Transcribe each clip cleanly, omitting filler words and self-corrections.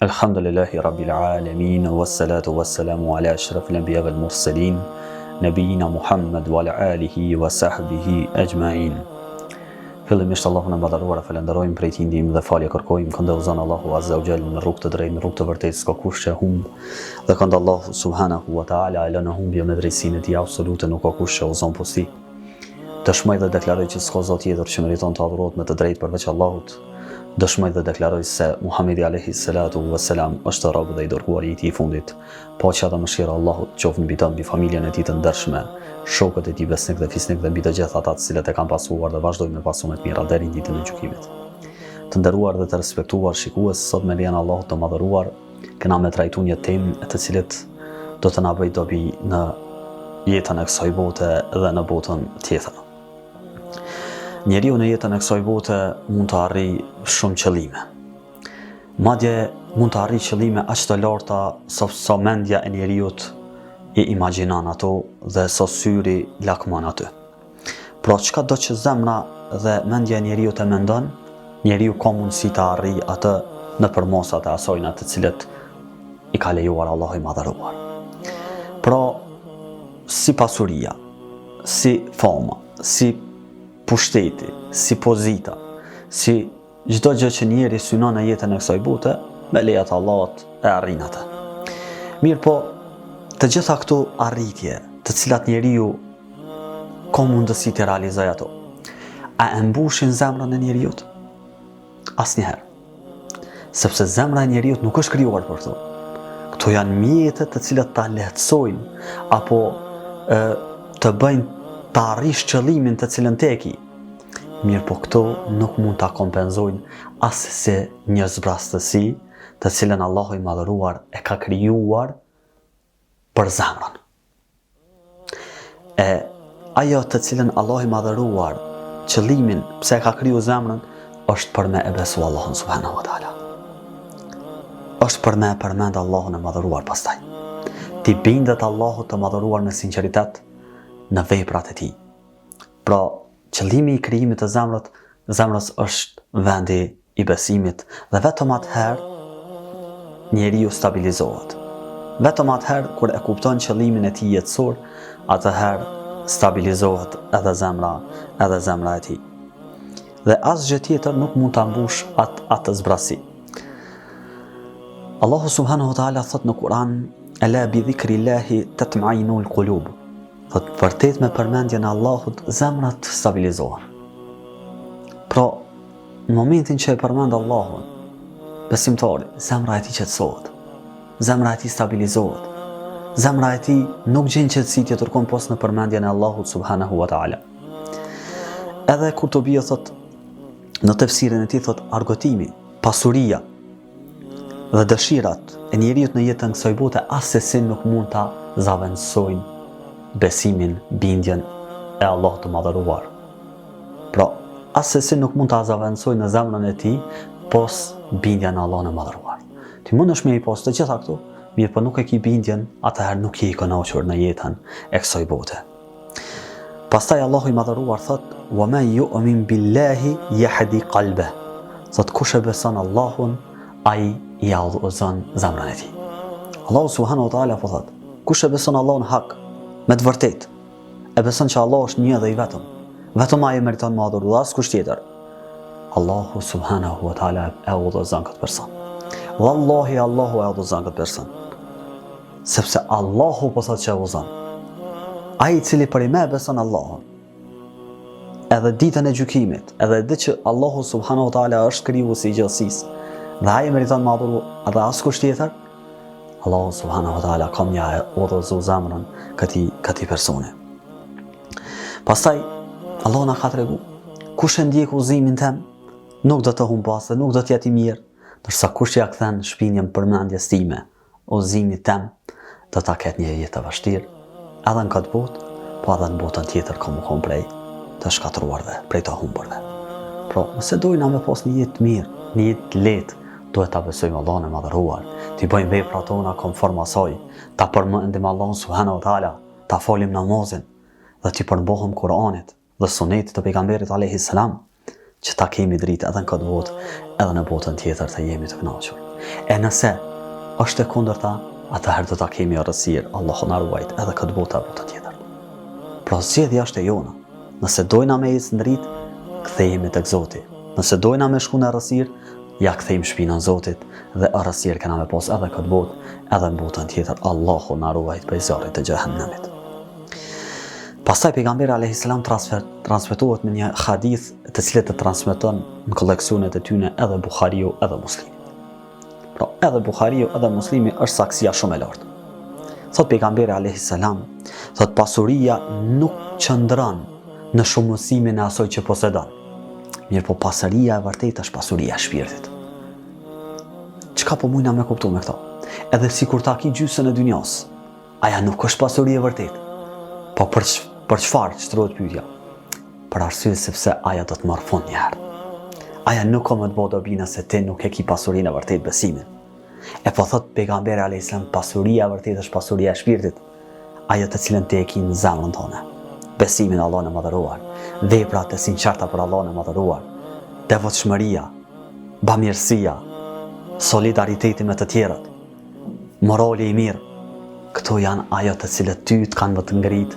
Alhamdulillahi Rabbil Alamin, wassalatu wassalamu ala ashrafil anbiya wal mursalin, nabiyina Muhammad wa ala alihi wa sahbihi ajma'in. Fillimisht Allahun e madhëruar e falenderojmë, prej tij ndihmë dhe falje kërkojmë, këndë uzon Allahu Azza wa Jall në rrugë të drejtë, në rrugë të vërtetë, s'ka kush që humb, dhe këndë Allahu subhanahu wa ta'ala e lënë humbje me drejtsinë e tij absolute, nuk ka kush që uzon posi. Dëshmoj dhe deklaroj që s'ka zot tjetër që meriton të adhurohet me të drejtë përveç Allahut. Dëshmoj dhe deklaroj se Muhamedi alayhi salatu wassalam është rob dhe i dërguari i tij i fundit. Paqja dhe mëshira e Allahut qoftë mbi të, mbi familjen e tij të ndershme, shokët e tij besnik dhe fisnik dhe mbi të gjithë ata të cilët e kanë pasuar dhe vazhdojnë me pasu me të mira deri në ditën e gjykimit. Të nderuar dhe të respektuar shikues, sot me lejen e Allahut të madhëruar, kena me trajtu një temë e të cilët do të na bëjë dobi në jetën e kësaj bote dhe në botën tjetër. Njeriu në jetën e kësaj bote mund të arrijë shumë qëllime. Madje mund të arrijë qëllime aq të larta sa mendja e njeriut i imagjinon ato dhe sa syri lakmon aty. Pra çka do që zemra dhe mendja e njeriut e mendon, njeriu ka mundësi të arrijë atë nëpër mosat e asaj të cilët i ka lejuar Allahu i madhëruar. Pra si pasuria, si fama, si pushteti, si pozita, si çdo gjë që njeri synon në jetën e kësaj bote, me lejet e Allahut e arrin atë. Mirë po, të gjitha këto arritje, të cilat njeriu ka mundësi të realizojë ato, a e mbushin zemrën e njeriut? Asnjëherë. Sepse zemra e njeriut nuk është krijuar për këto. Këto janë mjetet të cilat ta lehtësojnë apo të bëjnë të arrish qëllimin të cilën teki. Mirë po këto nuk mund ta kompenzojnë as se një zbrastësi të cilën Allahu i madhëruar e ka krijuar për zemrën. E ajo të cilën Allahu i madhëruar qëllimin pse ka kriju zemrën është për me e besu Allahun subhanahu wa ta'ala. Është për me e përmend Allahun e madhëruar pastaj. Ti bindet Allahut të madhëruar me sinqeritet në veprat e tij. Pra, qëllimi i krijimit të zemrës është vendi i besimit dhe vetëm atëherë njeriu stabilizohet. Vetëm atëherë kur e kupton qëllimin e tij jetësor, atëherë stabilizohet edhe zemra e tij. Dhe asgjë tjetër nuk mund ta mbush atë zbrasi. Allahu subhanahu wa ta'ala thot në Kur'an: "Ala bi dhikrillahi tatma'inul qulub." Thot, vërtet me përmendjen e Allahut zemrat stabilizohen. Pra, në momentin që e përmend Allahun, besimtari, zemra e tij qetësohet. Zemra e tij stabilizohet. Zemra e tij nuk gjen qetësi tjetër kompos në përmendjen e Allahut subhanahu wa ta'ala. Edhe Kurtubi thot në tefsirin e tij thot argëtimi, pasuria dhe dëshirat e njeriut në jetën kësaj bote asesi nuk mund ta zavendësojnë besimin, bindjen e Allahut të madhëruar. Pra, asesi nuk mund ta zavendësojnë në zemrën e tij pos bindjen në Allahun e madhëruar. Ti mundesh me i pas të gjitha këto, mirë po nuk e ki bindjen, atëherë nuk je i kënaqur në jetën e kësaj bote. Pastaj Allahu i madhëruar thot: "Wa man yu'min billahi yahdi qalbah." Thot, kush e beson Allahun, ai i udhëzon zemrën e tij. Allahu subhanahu wa ta'ala po thot: kush e beson Allahun hak, me të vërtet, e beson që Allah është një dhe i vetëm. Vetëm ai meriton madhur dhe askush tjetër. Allahu subhanahu wa ta'ala e udhëzon këtë person. Wallahi Allahu e udhëzon këtë person. Sepse Allahu po thotë që e udhëzon. Ai i cili për i me beson Allahun, edhe ditën e gjykimit, edhe di që Allahu subhanahu wa ta'ala është krijuesi i gjithësisë, dhe ai meriton madhur dhe askush tjetër, Allahu subhanahu wa ta'ala ka mja e udhëzu zemrën këtij personi. Pastaj, Allahu na ka tregu, kush e ndjek udhëzimin tem, nuk do të humbas dhe nuk do të jetë i mirë, ndërsa kush ja kthen shpinjen përmendjes time, udhëzimit tem, do ta ketë një jetë të vështirë, edhe në këtë botë, po edhe në botën tjetër ka më prej të shkatruarve, prej të humbërve. Pra, nëse dojna me pas një jetë mirë, një jetë lehtë, duhet ta besojmë Allahun e madhëruar, t'i bëjmë veprat tona konform asaj, ta përmendim Allahun subhanahu wa ta'ala, ta falim namazin dhe t'i përmbohëm Kur'anit dhe sunetit të pejgamberit alayhi salam, që ta kemi dritë edhe në këtë botë, edhe në botën tjetër të jemi të kënaqur. E nëse është e kundërta, atëherë do ta kemi errësirë, Allahu na ruajt, edhe këtë botë apo të tjetër. Pra zgjedhja është e jona. Nëse dojna me ecë ndrit, kthehemi tek Zoti. Nëse dojna me shku në errësirë, ja kthejmë shpinën Zotit dhe errësirë kena me pas edhe këtë botë, edhe në botën tjetër. Allahu na ruajt prej zjarrit të xhehenemit. Pastaj pejgamberi alayhis salam transmetohet me një hadith të cilët e transmeton në kolleksionet e tyre edhe Buhariu edhe Muslimi. Pra edhe Buhariu edhe Muslimi është saksia shumë e lartë. Thot pejgamberi alayhis salam, thot pasuria nuk qëndron në shumësimin e asoj që posedon. Mirë po pasuria e vërtetë është pasuria e shpirtit. Çka po mujna me kuptu me këto? Edhe sikur ta ki gjysën e dynjas, aja nuk është pasuri e vërtetë. Po për çfarë shtrohet pyetja? Për arsye sepse aja do të marr fund një herë. Aja nuk ka më të bëjë dobi nëse ti nuk e ki pasurinë e vërtetë, besimin. E po thot pejgamberi alayhis salam, pasuria e vërtetë është pasuria e shpirtit, ajo të cilën ti e ke në zemrën tënde. Besimin në Allahun e madhëruar, veprat e sinqerta për Allahun e madhëruar, devotshmëria, bamirësia, solidariteti me të tjerët, morali i mirë. Këto janë ajo të cilët ty të kanë më të ngrit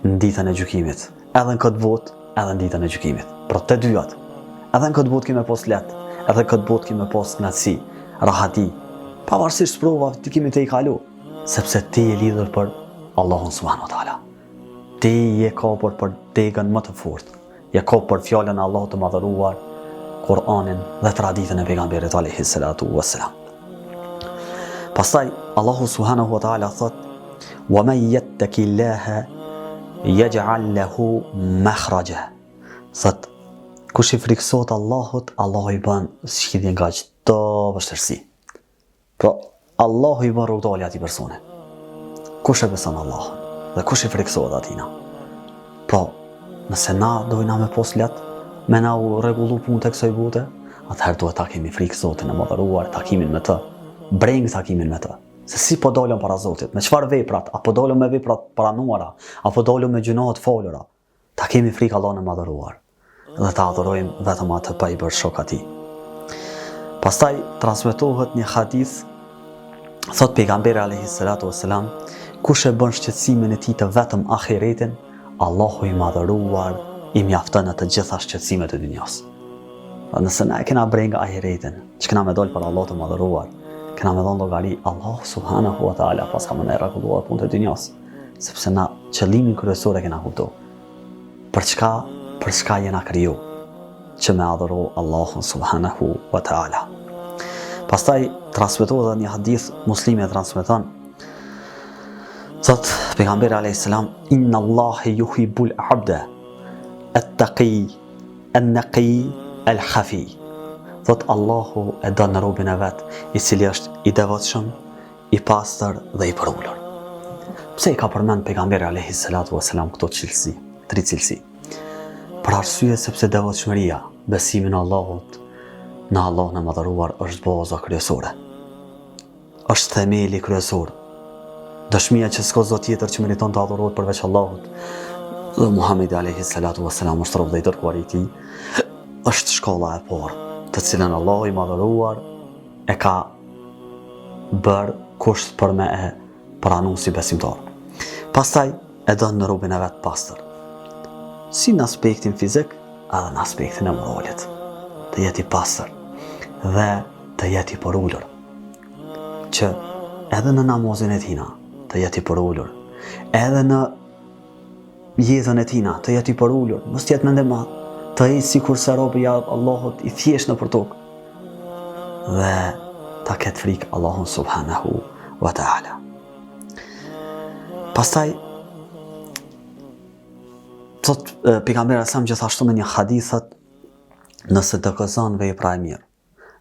në ditën e gjykimit. Edhe në këtë botë, edhe në ditën e gjykimit. Për të dyat. Edhe në këtë botë kemi pas lehtë, edhe në këtë botë kemi pas kënaqësi, rahati. Pavarësisht provave ti kemi të i kalu, sepse ti je lidhur për Allahun subhanahu wa taala. Ti je kapur për degën më të fortë. Je kapur për fjalën e Allahut të madhëruar, Kur'anin dhe traditën e pejgamberit alayhis salatu wassalam. Pastaj Allahu subhanahu wa taala thot: "Wa man yattaqillaha yaj'al lahu makhraja." Thot, kush i friksohet Allahut, Allahu i bën zgjidhje nga çdo vështirësi. Pra, Allahu i bën rrugdalje atij personi. Kush e beson Allahun dhe kush i friksohet atina. Pra, nëse na dojna me pos let, me na u rregullu punë tek kësaj bote, atëherë duhet ta kemi frikë Zotin e madhëruar, takimin me të. Breng takimin me të. Se si po dolëm para Zotit, me çfarë veprat, apo dolëm me veprat pranuara, apo dolëm me gjunohet folura. Ta kemi frikë Allahun e madhëruar dhe ta adhurojmë vetëm atë pa i bërë shok atij. Pastaj transmetohet një hadith, thot pejgamberi alayhis salatu wassalam, kush e bën shqetësimin e tij të vetëm ahiretin, Allahu i madhëruar i mjafton atë gjitha shqetësimet e dunjas. Nëse na e kena breng ahiretin, që kena me dol për Allah të madhëruar, kena me dhënë llogari Allah subhanahu wa taala pas ka më në rregulluar punët e dunjas, sepse na qëllimin kryesor e kena kuptuar. Për çka jena kriju? Që me adhuru Allahun subhanahu wa taala. Pastaj transmetohet një hadith, Muslimi e transmeton, thot pejgamberi alayhis salam, inna Allahi yuhibbul abda at-taqi an-naqi al-khafi. Thot Allahu e don robën e vet, i cili është i devotshëm, i pastër dhe i përulur. Pse i ka përmend pejgamberi alayhis salatu wassalam këto cilësi, tri cilësi? Për arsye sepse devotshmëria, besimi në Allahut, në Allahun e madhëruar është baza kryesore. Është themeli kryesor. Dëshmia që s'ka zot tjetër që meriton të adhurohet përveç Allahut, dhe Muhamedi alayhis salatu wassalam është rob dhe i dërguar i tij, është shkolla e parë, të cilën Allahu i madhëruar e ka bërë kusht për me e pranu si besimtar. Pastaj e don në robën e vet pastër. Si në aspektin fizik, edhe në aspektin e moralit. Të jeti pastër dhe të jeti përulur. Që edhe në namazin e tina të jeti përulur, edhe në jetën e tina të jeti përulur, mos jetë mendem madh, të ecë sikur se robi i Allahut i thjesht nëpër tokë. Dhe ta ketë frikë Allahun subhanahu wa taala. Pastaj thot pejgamberi sa gjithashtu me një hadithat, nëse të gëzon vepra e mirë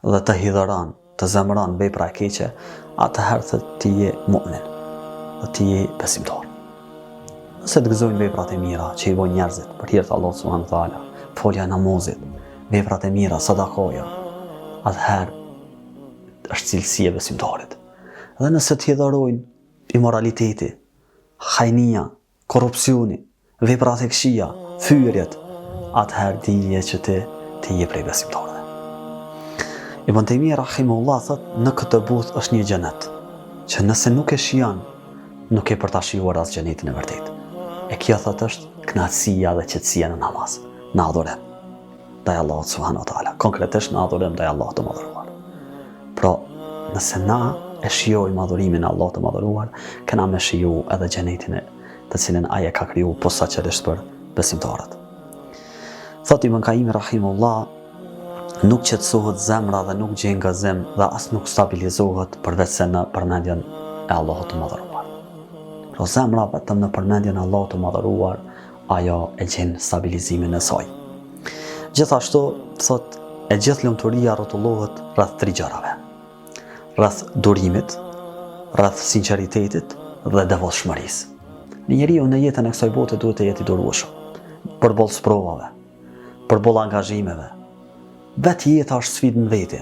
dhe të hidhëron, të zemëron vepra e keqe, atëherë të ti je mu'min dhe ti je besimtar. Nëse të gëzojnë veprat e mira që i bojnë njerëzit për hir të Allahut subhanahu wa taala, folja e namazit, veprat e mira, sadakoja, atëherë është cilësi e besimtarit. Dhe nëse të hidhërojnë immoraliteti, hajnia, korrupsioni, veprat e këqija, fyerjet, atëherë dije që ti je prej besimtarëve. Ibn Taymija rahimahullah thot, në këtë booth është një xhenet, që nëse nuk e shijon, nuk e për ta shijuar as xhenetin e vërtet. E kjo thot është kënaqësia dhe qetësia në namaz, në adhurim ndaj Allahut subhanahu wa taala, konkretisht në adhurim ndaj Allahut të madhëruar. Pra, nëse na e shijojmë adhurimin e Allahut të madhëruar, kena me shiju edhe xhenetin të cilin ai e ka kriju posaçërisht për besimtarët. Thot Ibn Qayyim rahimahullah, nuk qetësohet zemra dhe nuk gjen gëzim dhe as nuk stabilizohet përveç se në përmendjen e Allahut të madhëruar. Pra zemra vetëm në përmendjen e Allahut të madhëruar, ajo e gjen stabilizimin e saj. Gjithashtu, thot, e gjithë lumturia rrotullohet rreth 3 gjërave: rreth durimit, rreth sinqeritetit dhe devotshmërisë. Një njeriu në jetën e kësaj bote duhet të jetë i durueshëm, përballë sprovave, përballë angazhimeve. Vetë jeta është sfidë në veti,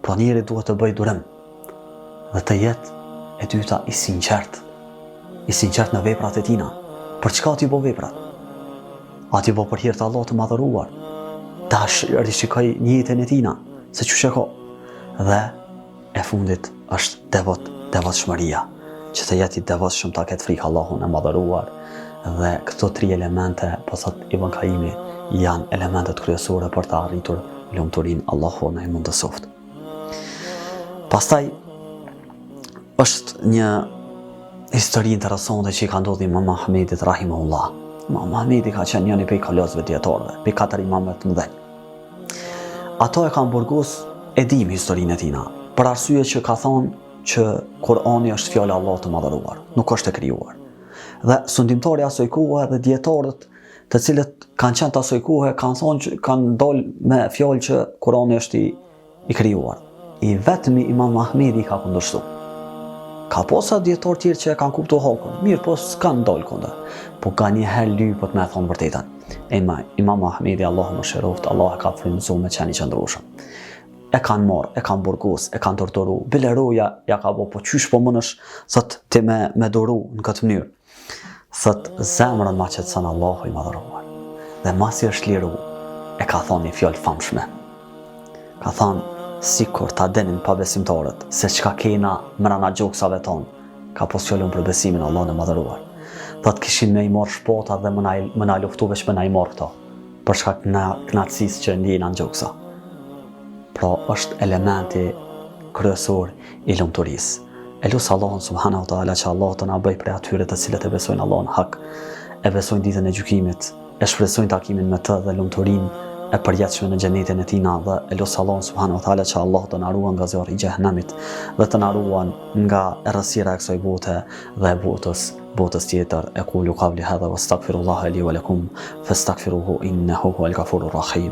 pra njeri duhet të bëjë durim dhe të jetë e dyta i sinqert në veprat e tina. Për çka ti bo veprat? A ti bo për hir të Allahut të madhëruar? Tash rishikoj njëjtën e tina, se çu ka. Dhe e fundit është devotshmëria, që të jetë i devotshëm, ta ketë frikë Allahun e madhëruar. Dhe këto 3 elemente, po thot Ibn Qayyimi, janë elementet kryesore për të arritur lumturinë. Allahu na i mundësoft. Pastaj është një histori interesante që i ka ndodhur Imam Ahmedit rahimahullah. Imam Ahmedi ka qenë njëri prej kolozëve dietarëve, prej 4 imamëve të mëdhenj. Ato e kanë burgos, e dim historinë e tina, për arsye që ka thonë që Kurani është fjala e Allahut të madhëruar, nuk është e krijuar. Dhe sundimtari asoj kohe dhe dietarët të cilët kanë qenë të asoj kohe kanë thonë që kanë dalë me fjalë që Kurani është i krijuar. I vetmi Imam Ahmedi ka kundërshtuar. Ka posa dietar tjerë që e kanë kuptuar hakun, mirë, po s'kanë dalë kundër. Po ka një herë lypët me thonë vërtetën. Imam Ahmedi, Allahu më shëroft, Allah e ka frymëzuar me qenë i qëndrueshëm. E kanë marrë, e kanë burgos, e kanë torturu. Bileroja ja ka po qysh po mënësh thot ti me doru në këtë mënyrë. Thot zemrën ma qetëson Allahu i madhëruar. Dhe masi është liru, e ka thonë një fjalë famshme. Ka thonë, sikur ta denin pa besimtarët se çka kena mrena gjoksave tonë, ka pos fjallon për besimin Allahun e madhëruar. Thot kishin me i marrë shpota dhe më na luftu veç me na i marrë këto, për shkak kënaqësisë që ndjejna në gjoksa. Pra është elementi kryesor i lumturisë. E lusë Allahun subhanahu wa taala që Allah të na bëj prej atyre të cilët e besojnë Allahun hak, e besojnë ditën e gjykimit, e shpresojnë takimin me të dhe lumturinë e përjetshme në xhenetin e tina, dhe e lusë Allahun subhanahu wa taala që Allah të na ruan nga zjarri i xhehenamit dhe të na ruan nga errësira e kësaj bote dhe botës tjetër. Aqulu qawli hadha wastaghfirullaha li wa lakum fastaghfiruhu innahu huwal ghafurur rahim.